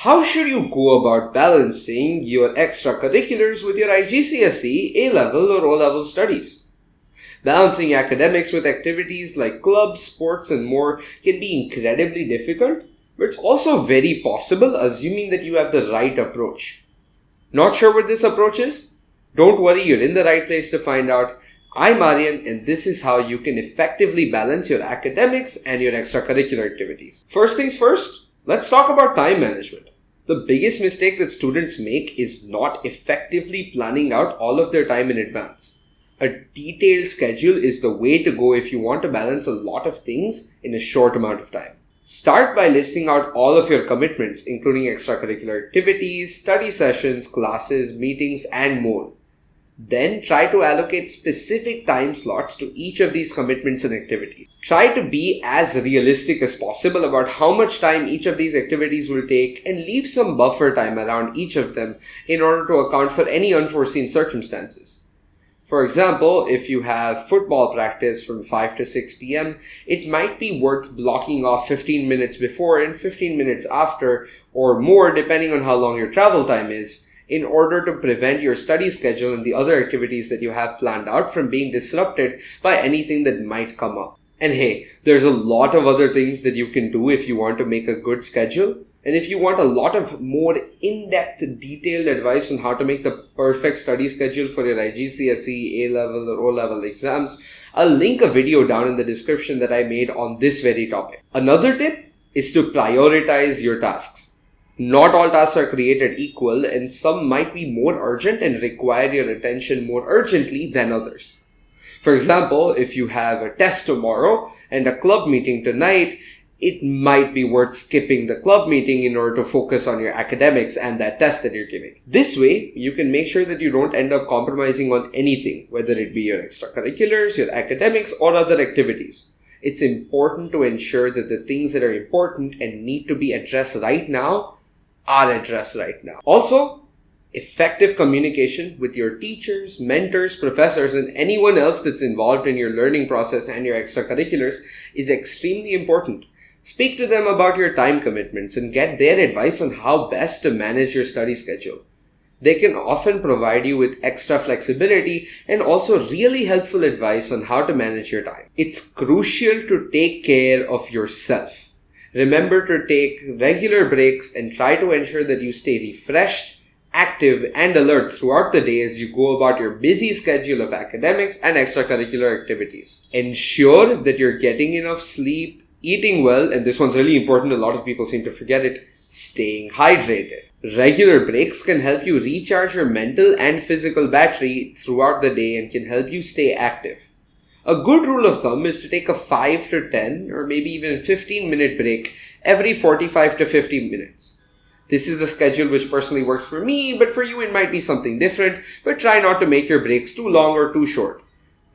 How should you go about balancing your extracurriculars with your IGCSE, A Level or O Level studies? Balancing academics with activities like clubs, sports and more can be incredibly difficult, but it's also very possible assuming that you have the right approach. Not sure what this approach is? Don't worry, you're in the right place to find out. I'm Aryan and this is how you can effectively balance your academics and your extracurricular activities. First things first, let's talk about time management. The biggest mistake that students make is not effectively planning out all of their time in advance. A detailed schedule is the way to go if you want to balance a lot of things in a short amount of time. Start by listing out all of your commitments, including extracurricular activities, study sessions, classes, meetings, and more. Then try to allocate specific time slots to each of these commitments and activities. Try to be as realistic as possible about how much time each of these activities will take and leave some buffer time around each of them in order to account for any unforeseen circumstances. For example, if you have football practice from 5 to 6 p.m., it might be worth blocking off 15 minutes before and 15 minutes after or more depending on how long your travel time is, in order to prevent your study schedule and the other activities that you have planned out from being disrupted by anything that might come up. And hey, there's a lot of other things that you can do if you want to make a good schedule. And if you want a lot of more in-depth, detailed advice on how to make the perfect study schedule for your IGCSE, A Level or O Level exams, I'll link a video down in the description that I made on this very topic. Another tip is to prioritize your tasks. Not all tasks are created equal and some might be more urgent and require your attention more urgently than others. For example, if you have a test tomorrow and a club meeting tonight, it might be worth skipping the club meeting in order to focus on your academics and that test that you're giving. This way, you can make sure that you don't end up compromising on anything, whether it be your extracurriculars, your academics, or other activities. It's important to ensure that the things that are important and need to be addressed right now are addressed right now. Also, effective communication with your teachers, mentors, professors, and anyone else that's involved in your learning process and your extracurriculars is extremely important. Speak to them about your time commitments and get their advice on how best to manage your study schedule. They can often provide you with extra flexibility and also really helpful advice on how to manage your time. It's crucial to take care of yourself. Remember to take regular breaks and try to ensure that you stay refreshed, active, and alert throughout the day as you go about your busy schedule of academics and extracurricular activities. Ensure that you're getting enough sleep, eating well, and this one's really important, a lot of people seem to forget it, staying hydrated. Regular breaks can help you recharge your mental and physical battery throughout the day and can help you stay active. A good rule of thumb is to take a 5 to 10 or maybe even 15-minute break every 45 to 50 minutes. This is the schedule which personally works for me, but for you it might be something different, but try not to make your breaks too long or too short.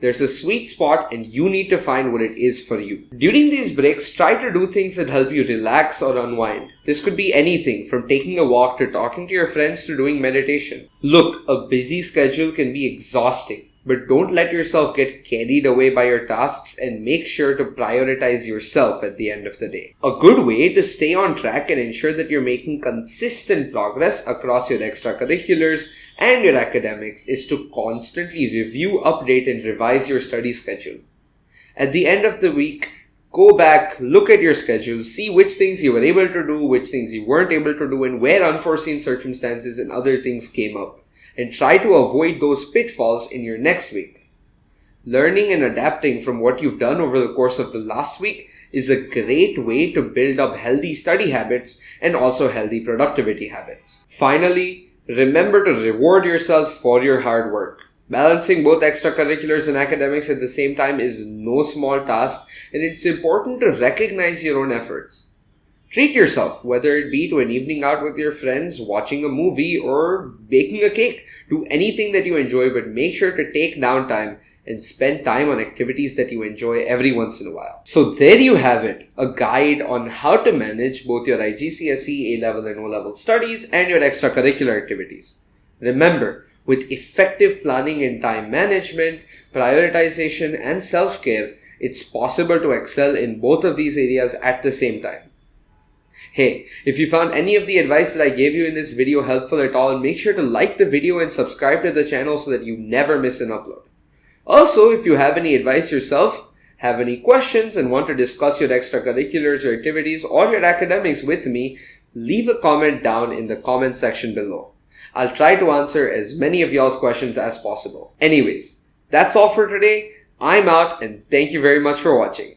There's a sweet spot and you need to find what it is for you. During these breaks, try to do things that help you relax or unwind. This could be anything from taking a walk to talking to your friends to doing meditation. Look, a busy schedule can be exhausting. But don't let yourself get carried away by your tasks and make sure to prioritize yourself at the end of the day. A good way to stay on track and ensure that you're making consistent progress across your extracurriculars and your academics is to constantly review, update, and revise your study schedule. At the end of the week, go back, look at your schedule, see which things you were able to do, which things you weren't able to do, and where unforeseen circumstances and other things came up. And try to avoid those pitfalls in your next week. Learning and adapting from what you've done over the course of the last week is a great way to build up healthy study habits and also healthy productivity habits. Finally, remember to reward yourself for your hard work. Balancing both extracurriculars and academics at the same time is no small task, and it's important to recognize your own efforts. Treat yourself, whether it be to an evening out with your friends, watching a movie, or baking a cake. Do anything that you enjoy, but make sure to take downtime and spend time on activities that you enjoy every once in a while. So there you have it, a guide on how to manage both your IGCSE, A Level and O Level studies and your extracurricular activities. Remember, with effective planning and time management, prioritization and self-care, it's possible to excel in both of these areas at the same time. Hey, if you found any of the advice that I gave you in this video helpful at all, make sure to like the video and subscribe to the channel so that you never miss an upload. Also, if you have any advice yourself, have any questions, and want to discuss your extracurriculars, your activities, or your academics with me, leave a comment down in the comment section below. I'll try to answer as many of y'all's questions as possible. Anyways, that's all for today. I'm out, and thank you very much for watching.